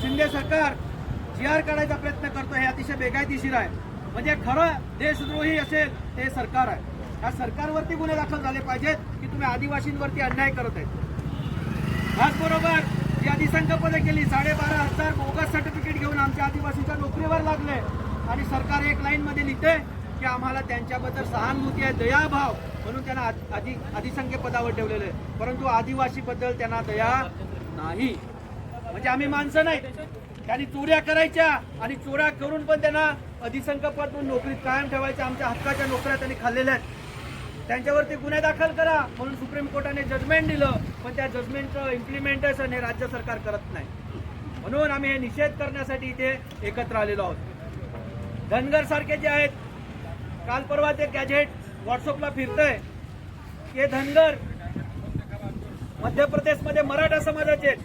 शिंदे सरकार GR काढायचा प्रयत्न करतो हे अतिशय बेकायदेशीर आहे. म्हणजे खरं देशद्रोही असेल ते सरकार आहे. या सरकारवरती गुन्हे दाखल झाले पाहिजेत की तुम्ही आदिवासींवरती अन्याय करत आहेत. त्याचबरोबर जी अधिसंख्यपदे केली 12,500 बोगस सर्टिफिकेट घेऊन आमच्या आदिवासीच्या नोकरीवर लागले आणि सरकार एक लाईन मध्ये लिहिते की आम्हाला त्यांच्याबद्दल सहानुभूती आहे, दयाभाव म्हणून त्यांना अधिसंख्य पदावर ठेवलेलं आहे. परंतु आदिवासीबद्दल त्यांना दया नाही. म्हणजे आम्ही माणसं नाही. त्यांनी चोऱ्या करायच्या आणि चोऱ्या करून पण त्यांना अधिसंख्य पद म्हणून नोकरीत कायम ठेवायच्या. आमच्या हक्काच्या नोकऱ्या त्यांनी खाल्लेल्या आहेत. त्यांच्यावरती गुन्हे दाखल करा म्हणून सुप्रीम कोर्टाने जजमेंट दिलं, पण त्या जजमेंटचं इम्प्लिमेंटेशन हे राज्य सरकार करत नाही. म्हणून आम्ही हे निषेध करण्यासाठी इथे एकत्र आलेलो आहोत. धनगर सारखे जे आहेत, काल परवा ते गॅजेट व्हॉट्सअपला फिरतंय की धनगर मध्य प्रदेशमध्ये मराठा समाजाचे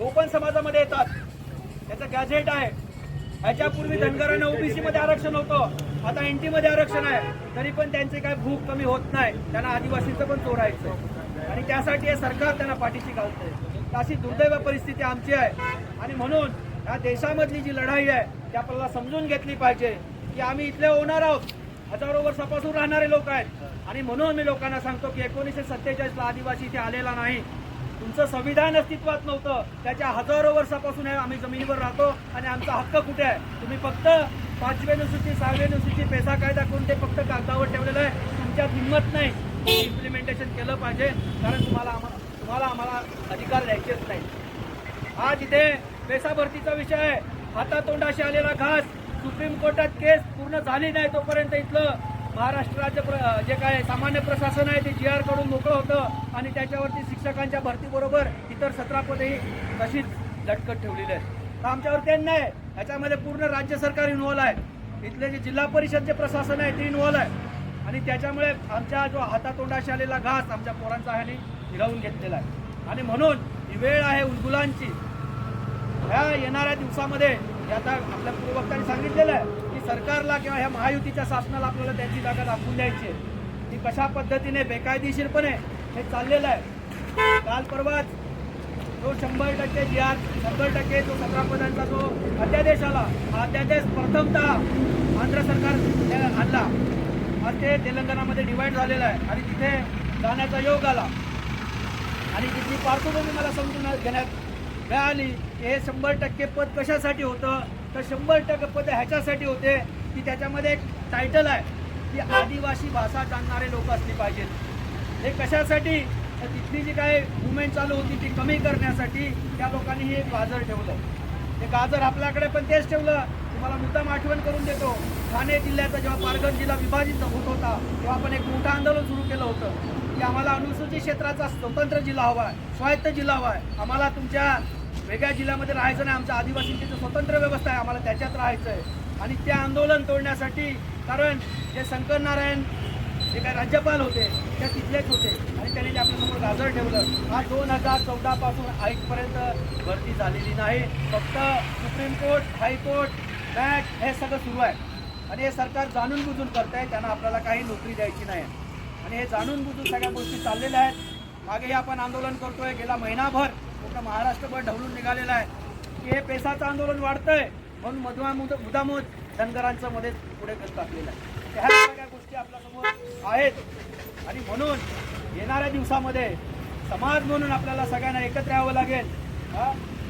ओपन समाजामध्ये येतात, त्याचं गॅजेट आहे. ह्याच्यापूर्वी धनगरांना ओबीसी मध्ये आरक्षण होतं, आता NT मध्ये आरक्षण आहे, तरी पण त्यांचे काय भूक कमी होत नाही. त्यांना आदिवासींचं पण चोरायचं आणि त्यासाठी हे सरकार त्यांना पाठीशी घालतंय. अशी दुर्दैव परिस्थिती आमची आहे. आणि म्हणून या देशामधली जी लढाई आहे ती आपल्याला समजून घेतली पाहिजे की आम्ही इथले होणार आहोत. हजारो वर्षापासून राहणारे लोक आहेत आणि म्हणून मी लोकांना सांगतो की 1947ला आदिवासी इथे आलेला नाही. तुमचं संविधान अस्तित्वात नव्हतं, त्याच्या हजारो वर्षापासून आम्ही जमिनीवर राहतो आणि आमचा हक्क कुठे आहे? तुम्ही फक्त 5वी अनुसूची 6वी अनुसूची पैसा कायदा करून ते फक्त कागदावर ठेवलेलं आहे. तुमच्यात हिंमत नाही. इम्प्लिमेंटेशन केलं पाहिजे, कारण तुम्हाला आम्हाला अधिकार द्यायचेच नाही. आज इथे पैसा भरतीचा विषय आहे. हातातोंडाशी आलेला घास. सुप्रीम कोर्टात केस पूर्ण झाली नाही तोपर्यंत इथलं महाराष्ट्र राज्य जे काय सामान्य प्रशासन आहे ते GR कडून मोकळं होतं आणि त्याच्यावरती शिक्षकांच्या भरतीबरोबर इतर 17 पदेही तशीच लटकत ठेवलेली आहेत. तर आमच्यावरती अन्याय आहे. याच्यामध्ये पूर्ण राज्य सरकार इन्व्हॉल्व आहे. इथले जे जिल्हा परिषद जे प्रशासन आहे ते इन्व्हॉल्व आहे आणि त्याच्यामुळे आमच्या जो हातातोंडाशी आलेला घास आमच्या पोरांचा ह्याने हिरावून घेतलेला आहे. आणि म्हणून ही वेळ आहे उलगुलांची. ह्या येणाऱ्या दिवसामध्ये आता आपल्या पूर्ववक्त्यांनी सांगितलेलं आहे की सरकारला किंवा ह्या महायुतीच्या शासनाला आपल्याला त्यांची जागा दाखवून द्यायची आहे. ती कशा पद्धतीने बेकायदेशीरपणे हे चाललेलं आहे. काल परवाच जो 100% GR 100% जो 17 पदांचा जो अध्यादेश आला, हा अध्यादेश प्रथमतः आंध्र सरकार आणला. आज ते तेलंगणामध्ये डिवाइड झालेलं आहे आणि तिथे जाण्याचा योग आला आणि तिथली पार्श्वभूमी मला समजून घेण्यात मिळाली. हे 100% पद कशासाठी होतं? तर 100% पद ह्याच्यासाठी होते की त्याच्यामध्ये एक टायटल आहे की आदिवासी भाषा जाणणारे लोक असली पाहिजेत. हे कशासाठी? तर तिथली जी काही मुवमेंट चालू होती ती कमी करण्यासाठी त्या लोकांनी हे गाजर ठेवलं. ते गाजर आपल्याकडे पण तेच ठेवलं. तुम्हाला मुद्दाम आठवण करून देतो, ठाणे जिल्ह्याचा जेव्हा पालघर जिल्हा विभाजित होत होता तेव्हा आपण एक मोठं आंदोलन सुरू केलं होतं की आम्हाला अनुसूचित क्षेत्राचा स्वतंत्र जिल्हा हवा आहे, स्वायत्त जिल्हा हवा आहे. आम्हाला तुमच्या वेगळ्या जिल्ह्यामध्ये राहायचं नाही. आमच्या आदिवासींची जो स्वतंत्र व्यवस्था आहे आम्हाला त्याच्यात राहायचं आहे. आणि ते आंदोलन तोडण्यासाठी, कारण जे शंकर नारायण जे काही राज्यपाल होते त्या तिथलेच होते आणि त्यांनी आपल्यासमोर गाजर ठेवलं. हा 2014 पासून आजपर्यंत भरती झालेली नाही. फक्त सुप्रीम कोर्ट, हायकोर्ट, मॅट हे सगळं सुरू आहे आणि हे सरकार जाणून बुजून करत आहे. त्यांना आपल्याला काही नोकरी द्यायची नाही आणि हे जाणून बुजून सगळ्या गोष्टी चाललेल्या आहेत. मागेही आपण आंदोलन करतोय. गेला महिनाभर पूर्ण महाराष्ट्रभर ढवळून निघालेला आहे की हे पेसाचं आंदोलन वाढतंय म्हणून मुदामूद धनगरांचं मध्ये पुढे करत टाकलेलं आहे. ह्या सगळ्या गोष्टी आपल्यासमोर आहेत आणि म्हणून येणाऱ्या दिवसामध्ये समाज म्हणून आपल्याला सगळ्यांना एकत्र यावं लागेल.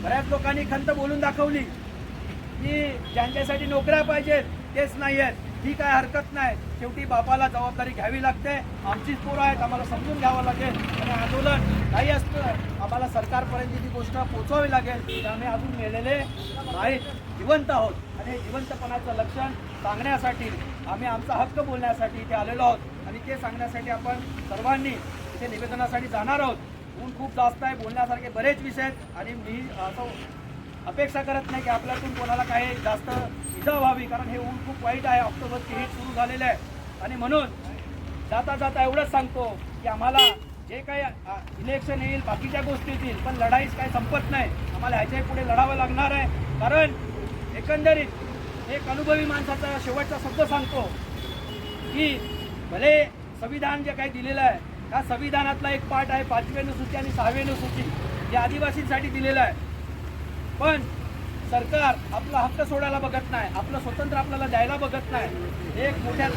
बऱ्याच लोकांनी खंत बोलून दाखवली की ज्यांच्यासाठी नोकऱ्या पाहिजेत तेच नाही आहेत. ही काय हरकत नाही. शेवटी बापाला जबाबदारी घ्यावी लागते. आमचीच पोरं आहेत, आम्हाला समजून घ्यावं लागेल आणि आंदोलन काही असतं आम्हाला सरकारपर्यंत ती गोष्ट पोहोचवावी लागेल. त्यामुळे अजून मेलेले नाहीत, जिवंत आहोत आणि हे जिवंतपणाचं लक्षण सांगण्यासाठी आम्ही आमचा हक्क बोलण्यासाठी इथे आलेलो आहोत आणि ते सांगण्यासाठी आपण सर्वांनी इथे निवेदनासाठी जाणार आहोत. ऊन खूप जास्त आहे, बोलण्यासारखे बरेच विषय आहेत आणि मी असं अपेक्षा करत नाही की आपल्यातून कोणाला काही जास्त इजा व्हावी, कारण हे ऊन खूप वाईट आहे. ऑक्टोबरची हीट सुरू झालेलं आहे आणि म्हणून जाता जाता एवढंच सांगतो की आम्हाला जे काही इलेक्शन येईल, बाकीच्या गोष्टी येतील, पण लढाईच काही संपत नाही. आम्हाला ह्याच्याही पुढे लढावं लागणार आहे. कारण एकंदरीत एक अनुभवी माणसाचा शेवटचा शब्द सांगतो की भले संविधान जे काही दिलेलं आहे त्या संविधानातला एक पार्ट आहे 5वी अनुसूची आणि 6वी अनुसूची जे आदिवासींसाठी दिलेलं आहे, पण सरकार आपला हक्क सोडायला बघत नाही, आपलं स्वतंत्र आपल्याला द्यायला बघत नाही. एक मोठ्या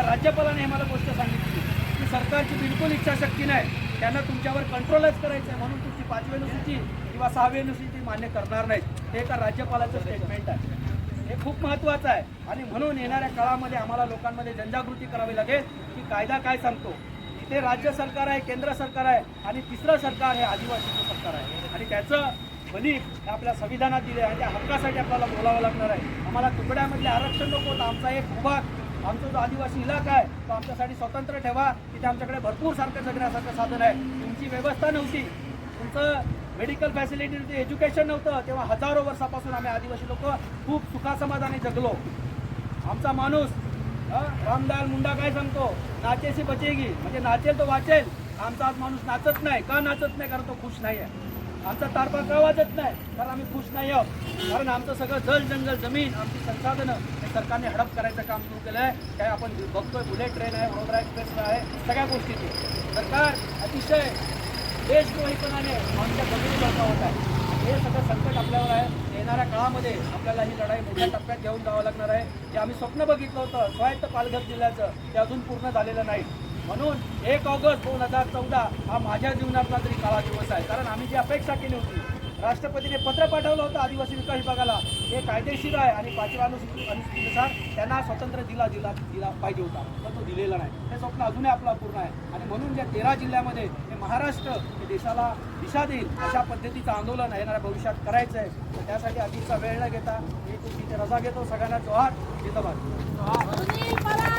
राज्यपालाने हे मला गोष्ट सांगितली की सरकारची बिलकुल इच्छाशक्ती नाही, त्यांना तुमच्यावर कंट्रोलच करायचं आहे, म्हणून तुमची 5वी अनुसूची किंवा 6वी अनुसूची मान्य करणार नाहीत. हे एका राज्यपालाचं स्टेटमेंट आहे. हे खूप महत्त्वाचं आहे आणि म्हणून येणाऱ्या काळामध्ये आम्हाला लोकांमध्ये जनजागृती करावी लागेल की कायदा काय सांगतो. इथे राज्य सरकार आहे, केंद्र सरकार आहे आणि तिसरं सरकार हे आदिवासीचं सरकार आहे आणि त्याचं बली आपल्या संविधानात दिले आणि त्या हक्कासाठी आपल्याला बोलावं लागणार आहे. आम्हाला तुकड्यामधले आरक्षण नको, आमचा एक भूभाग, आमचा जो आदिवासी इलाका आहे तो आमच्यासाठी स्वतंत्र ठेवा. तिथे आमच्याकडे भरपूर सारखं जगण्यासारखं साधन आहे. तुमची व्यवस्था नव्हती, तुमचं मेडिकल फॅसिलिटी नव्हती, एज्युकेशन नव्हतं, तेव्हा हजारो वर्षापासून आम्ही आदिवासी लोक खूप सुखासमाधाने जगलो. आमचा माणूस रामदाल मुंडा काय सांगतो, नाचेसी बचेगी, म्हणजे नाचेल तो वाचेल. आमचा आज माणूस नाचत नाही. का नाचत नाही? कारण तो खुश नाही आहे. आमचा तारपा का वाजत नाही? कारण आम्ही खुश नाही आहोत. कारण आमचं सगळं जल जंगल जमीन आमची संसाधनं हे सरकारने हडप करायचं काम सुरू केलं आहे. काय आपण बघतोय, बुलेट ट्रेन आहे, वडोदरा एक्सप्रेस आहे, सगळ्या गोष्टीची सरकार अतिशय देशद्रोहीपणाने आमच्या जमिनी बळकावत आहे. हे सगळं संकट आपल्यावर आहे. येणाऱ्या काळामध्ये आपल्याला ही लढाई मोठ्या टप्प्यात घेऊन जावं लागणार आहे. जे आम्ही स्वप्न बघितलं होतं स्वायत्त पालघर जिल्ह्याचं, ते अजून पूर्ण झालेलं नाही. म्हणून 1 ऑगस्ट 2014 हा माझ्या जीवनातला तरी काळा दिवस आहे. कारण आम्ही जी अपेक्षा केली होती, राष्ट्रपतीने पत्र पाठवलं होतं आदिवासी विकास विभागाला, हे कायदेशीर आहे आणि 5व्या अनुसूचीनुसार त्यांना स्वातंत्र्य दिला पाहिजे होता, पण तो दिलेला नाही. हे स्वप्न अजूनही आपलं अपूर्ण आहे आणि म्हणून ज्या 13 जिल्ह्यामध्ये हे महाराष्ट्र हे देशाला दिशा देईल अशा पद्धतीचं आंदोलन येणाऱ्या भविष्यात करायचं आहे. तर त्यासाठी अधिकचा वेळ न घेता मी तुमची रजा घेतो. सगळ्यांना जोहार, जिंदाबाद.